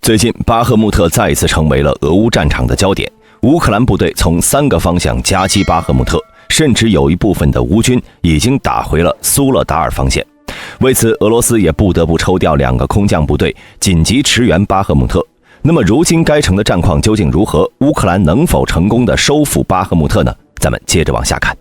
最近，巴赫穆特再一次成为了俄乌战场的焦点。乌克兰部队从3个方向夹击巴赫穆特，甚至有一部分的乌军已经打回了苏勒达尔防线。为此，俄罗斯也不得不抽调2个空降部队紧急驰援巴赫穆特。那么，如今该城的战况究竟如何？乌克兰能否成功的收复巴赫穆特呢？咱们接着往下看。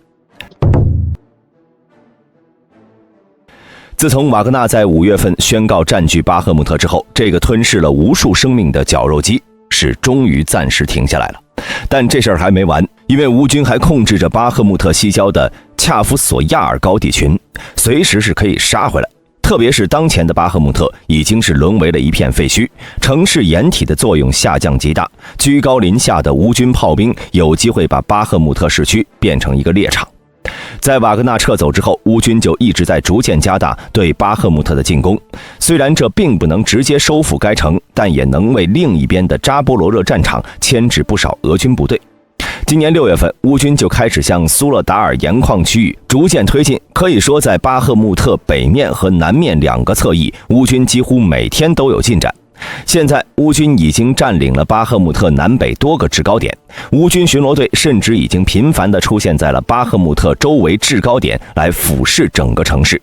自从瓦格纳在5月份宣告占据巴赫穆特之后，这个吞噬了无数生命的绞肉机是终于暂时停下来了。但这事儿还没完，因为乌军还控制着巴赫穆特西郊的恰夫索亚尔高地群，随时是可以杀回来。特别是当前的巴赫穆特已经是沦为了一片废墟，城市掩体的作用下降极大，居高临下的乌军炮兵有机会把巴赫穆特市区变成一个猎场。在瓦格纳撤走之后，乌军就一直在逐渐加大对巴赫穆特的进攻。虽然这并不能直接收复该城，但也能为另一边的扎波罗热战场牵制不少俄军部队。今年6月份，乌军就开始向苏勒达尔盐矿区域逐渐推进，可以说在巴赫穆特北面和南面2个侧翼，乌军几乎每天都有进展。现在乌军已经占领了巴赫穆特南北多个制高点，乌军巡逻队甚至已经频繁地出现在了巴赫穆特周围制高点来俯视整个城市。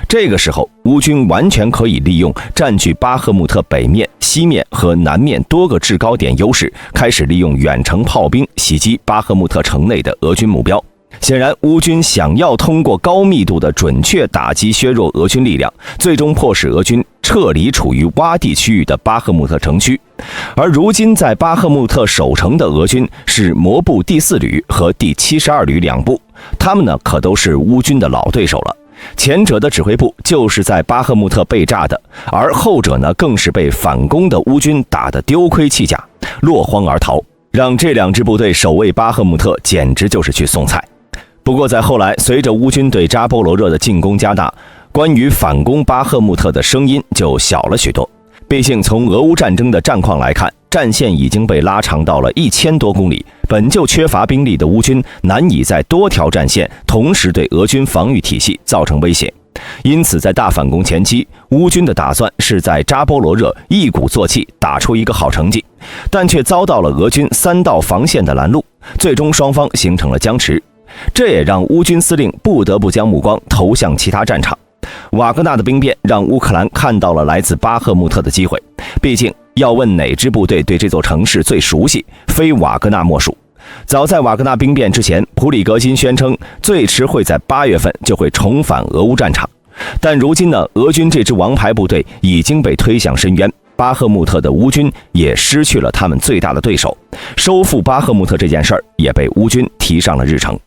这个时候，乌军完全可以利用占据巴赫穆特北面、西面和南面多个制高点优势，开始利用远程炮兵袭击巴赫穆特城内的俄军目标。显然，乌军想要通过高密度的准确打击削弱俄军力量，最终迫使俄军撤离处于洼地区域的巴赫穆特城区。而如今在巴赫穆特守城的俄军是摩步第4旅和第72旅2部，他们呢可都是乌军的老对手了。前者的指挥部就是在巴赫穆特被炸的，而后者呢更是被反攻的乌军打得丢盔弃甲，落荒而逃，让这2支部队守卫巴赫穆特简直就是去送菜。不过在后来，随着乌军对扎波罗热的进攻加大，关于反攻巴赫穆特的声音就小了许多。毕竟从俄乌战争的战况来看，战线已经被拉长到了1000多公里，本就缺乏兵力的乌军难以在多条战线同时对俄军防御体系造成威胁。因此在大反攻前期，乌军的打算是在扎波罗热一鼓作气打出一个好成绩，但却遭到了俄军3道防线的拦路，最终双方形成了僵持。这也让乌军司令不得不将目光投向其他战场。瓦格纳的兵变让乌克兰看到了来自巴赫穆特的机会，毕竟要问哪支部队对这座城市最熟悉，非瓦格纳莫属。早在瓦格纳兵变之前，普里格金宣称最迟会在8月份就会重返俄乌战场。但如今呢，俄军这支王牌部队已经被推向深渊，巴赫穆特的乌军也失去了他们最大的对手，收复巴赫穆特这件事儿也被乌军提上了日程。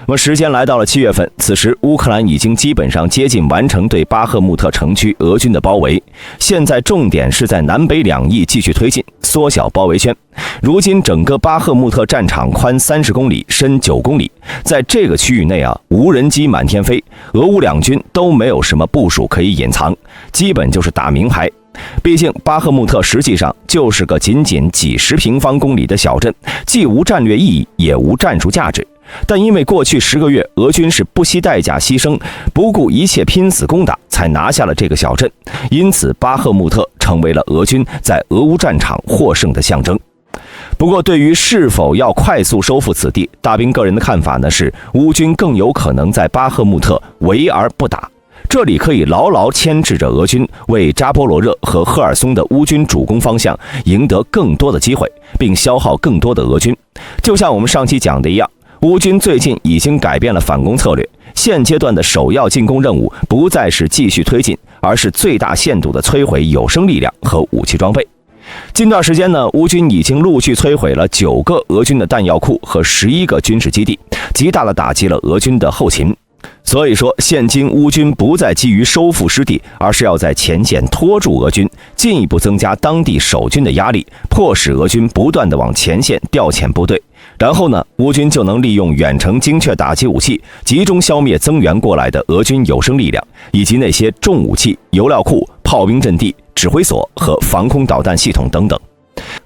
那么时间来到了7月份，此时乌克兰已经基本上接近完成对巴赫穆特城区俄军的包围，现在重点是在南北2翼继续推进，缩小包围圈。如今整个巴赫穆特战场宽30公里，深9公里，在这个区域内无人机满天飞，俄乌2军都没有什么部署可以隐藏，基本就是打明牌。毕竟巴赫穆特实际上就是个仅仅几十平方公里的小镇，既无战略意义，也无战术价值。但因为过去10个月俄军是不惜代价牺牲，不顾一切拼死攻打，才拿下了这个小镇，因此巴赫穆特成为了俄军在俄乌战场获胜的象征。不过对于是否要快速收复此地，大兵个人的看法呢是，乌军更有可能在巴赫穆特围而不打，这里可以牢牢牵制着俄军为扎波罗热和赫尔松的乌军主攻方向赢得更多的机会，并消耗更多的俄军。就像我们上期讲的一样，乌军最近已经改变了反攻策略，现阶段的首要进攻任务不再是继续推进，而是最大限度的摧毁有生力量和武器装备。近段时间呢，乌军已经陆续摧毁了9个俄军的弹药库和11个军事基地，极大的打击了俄军的后勤。所以说，现今乌军不再基于收复失地，而是要在前线拖住俄军，进一步增加当地守军的压力，迫使俄军不断的往前线调遣部队。然后呢，乌军就能利用远程精确打击武器，集中消灭增援过来的俄军有生力量，以及那些重武器、油料库、炮兵阵地、指挥所和防空导弹系统等等。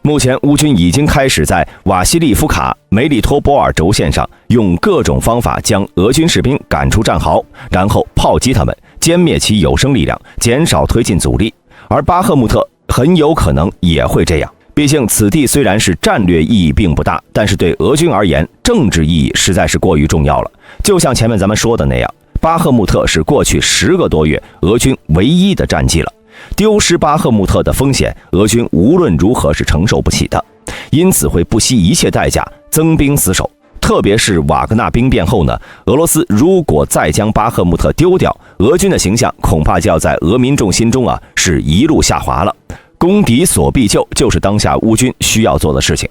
目前乌军已经开始在瓦西利夫卡、梅里托波尔轴线上用各种方法将俄军士兵赶出战壕，然后炮击他们，歼灭其有生力量，减少推进阻力。而巴赫穆特很有可能也会这样。毕竟此地虽然是战略意义并不大，但是对俄军而言，政治意义实在是过于重要了。就像前面咱们说的那样，巴赫穆特是过去10个多月俄军唯一的战绩了，丢失巴赫穆特的风险，俄军无论如何是承受不起的，因此会不惜一切代价增兵死守。特别是瓦格纳兵变后呢，俄罗斯如果再将巴赫穆特丢掉，俄军的形象恐怕就要在俄民众心中是一路下滑了。攻敌所必救，就是当下乌军需要做的事情。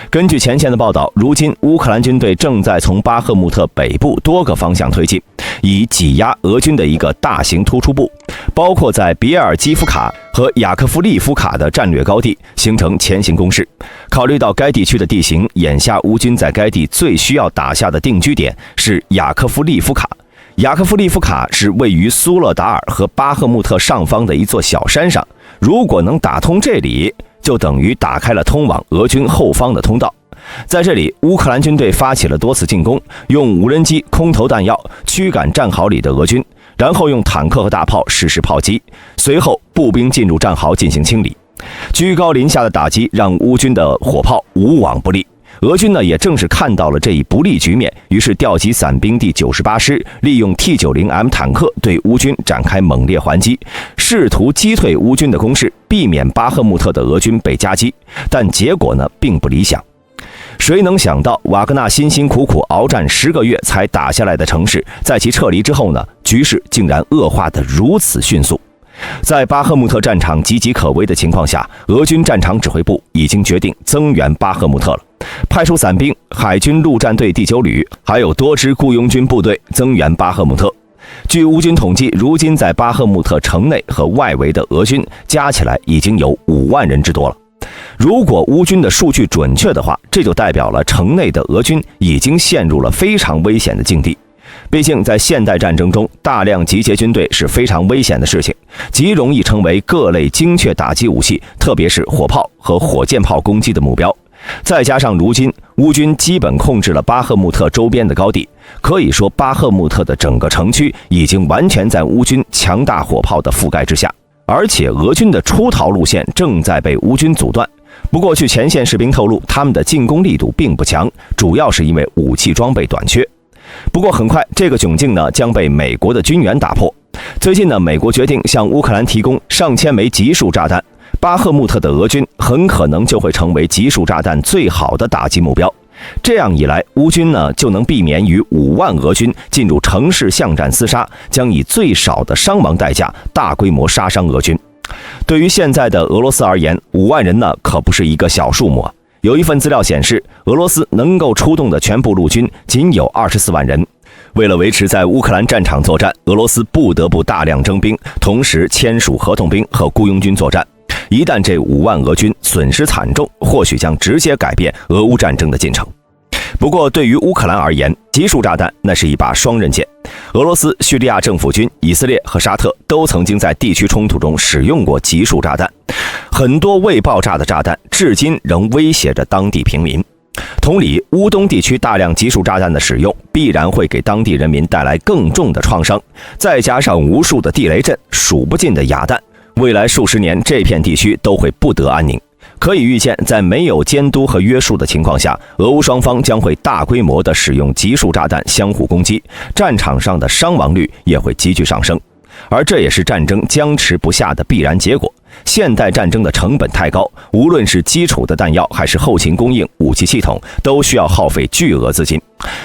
根据前线的报道，如今乌克兰军队正在从巴赫穆特北部多个方向推进，以挤压俄军的一个大型突出部，包括在别尔基夫卡和雅科夫利夫卡的战略高地形成前行攻势。考虑到该地区的地形，眼下乌军在该地最需要打下的定居点是雅科夫利夫卡。雅科夫利夫卡是位于苏勒达尔和巴赫穆特上方的一座小山上，如果能打通这里，就等于打开了通往俄军后方的通道。在这里，乌克兰军队发起了多次进攻，用无人机、空投弹药驱赶战壕里的俄军，然后用坦克和大炮实施炮击，随后步兵进入战壕进行清理。居高临下的打击让乌军的火炮无往不利。俄军呢也正是看到了这一不利局面，于是调集伞兵第98师，利用 T90M 坦克对乌军展开猛烈还击，试图击退乌军的攻势，避免巴赫穆特的俄军被夹击，但结果呢并不理想。谁能想到瓦格纳辛辛苦苦鏖战10个月才打下来的城市，在其撤离之后呢，局势竟然恶化得如此迅速。在巴赫穆特战场岌岌可危的情况下，俄军战场指挥部已经决定增援巴赫穆特了，派出伞兵、海军陆战队第9旅，还有多支雇佣军部队增援巴赫穆特。据乌军统计，如今在巴赫穆特城内和外围的俄军加起来已经有5万人之多了。如果乌军的数据准确的话，这就代表了城内的俄军已经陷入了非常危险的境地。毕竟在现代战争中，大量集结军队是非常危险的事情，极容易成为各类精确打击武器，特别是火炮和火箭炮攻击的目标。再加上如今乌军基本控制了巴赫穆特周边的高地，可以说巴赫穆特的整个城区已经完全在乌军强大火炮的覆盖之下，而且俄军的出逃路线正在被乌军阻断。不过据前线士兵透露，他们的进攻力度并不强，主要是因为武器装备短缺。不过很快这个窘境呢将被美国的军援打破。最近呢，美国决定向乌克兰提供上千枚集束炸弹，巴赫穆特的俄军很可能就会成为集束炸弹最好的打击目标。这样一来，乌军呢就能避免与5万俄军进入城市巷战厮杀，将以最少的伤亡代价大规模杀伤俄军。对于现在的俄罗斯而言，5万人呢可不是一个小数目啊。有一份资料显示，俄罗斯能够出动的全部陆军仅有24万人。为了维持在乌克兰战场作战，俄罗斯不得不大量征兵，同时签署合同兵和雇佣军作战。一旦这5万俄军损失惨重，或许将直接改变俄乌战争的进程。不过对于乌克兰而言，集束炸弹那是一把双刃剑。俄罗斯、叙利亚政府军、以色列和沙特都曾经在地区冲突中使用过集束炸弹，很多未爆炸的炸弹至今仍威胁着当地平民。同理，乌东地区大量集束炸弹的使用必然会给当地人民带来更重的创伤，再加上无数的地雷阵、数不尽的哑弹，未来数十年这片地区都会不得安宁。可以预见，在没有监督和约束的情况下，俄乌双方将会大规模地使用集束炸弹相互攻击，战场上的伤亡率也会急剧上升。而这也是战争僵持不下的必然结果。现代战争的成本太高，无论是基础的弹药还是后勤供应、武器系统，都需要耗费巨额资金。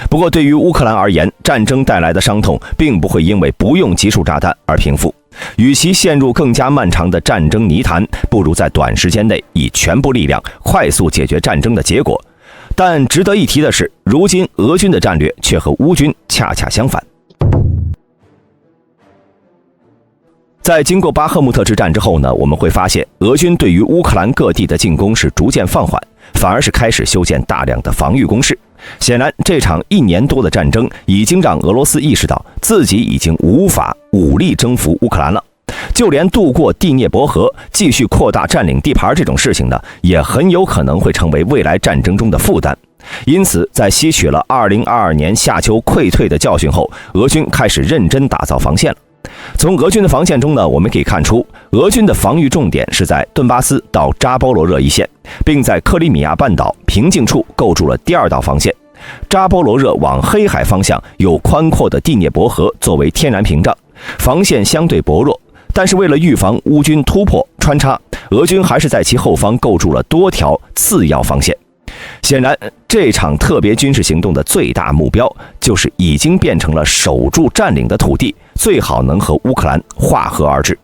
不过对于乌克兰而言，战争带来的伤痛并不会因为不用集束炸弹而平复。与其陷入更加漫长的战争泥潭，不如在短时间内以全部力量快速解决战争的结果。但值得一提的是，如今俄军的战略却和乌军恰恰相反。在经过巴赫穆特之战之后呢，我们会发现俄军对于乌克兰各地的进攻是逐渐放缓，反而是开始修建大量的防御工事。显然，这场1年多的战争已经让俄罗斯意识到自己已经无法武力征服乌克兰了。就连渡过第聂伯河，继续扩大占领地盘这种事情呢，也很有可能会成为未来战争中的负担。因此，在吸取了2022年夏秋溃退的教训后，俄军开始认真打造防线了。从俄军的防线中呢，我们可以看出，俄军的防御重点是在顿巴斯到扎波罗热一线，并在克里米亚半岛平静处构筑了第二道防线。扎波罗热往黑海方向有宽阔的第聂伯河作为天然屏障，防线相对薄弱。但是为了预防乌军突破穿插，俄军还是在其后方构筑了多条次要防线。显然，这场特别军事行动的最大目标就是已经变成了守住占领的土地，最好能和乌克兰化合而治。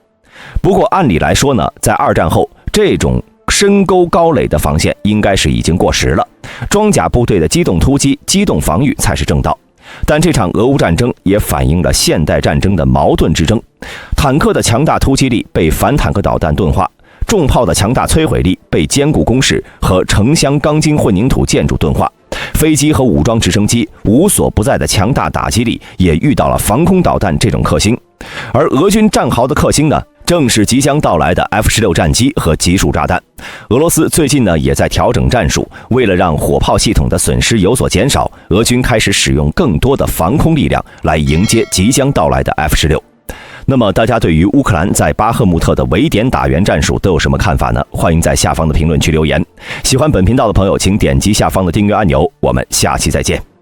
不过按理来说呢，在二战后，这种深沟高垒的防线应该是已经过时了，装甲部队的机动突击、机动防御才是正道。但这场俄乌战争也反映了现代战争的矛盾之争，坦克的强大突击力被反坦克导弹钝化，重炮的强大摧毁力被坚固工事和城乡钢筋混凝土建筑钝化，飞机和武装直升机无所不在的强大打击力也遇到了防空导弹这种克星。而俄军战壕的克星呢，正是即将到来的 F-16战机和集束炸弹。俄罗斯最近呢也在调整战术，为了让火炮系统的损失有所减少，俄军开始使用更多的防空力量来迎接即将到来的 F-16。那么大家对于乌克兰在巴赫穆特的围点打援战术都有什么看法呢？欢迎在下方的评论区留言。喜欢本频道的朋友请点击下方的订阅按钮，我们下期再见。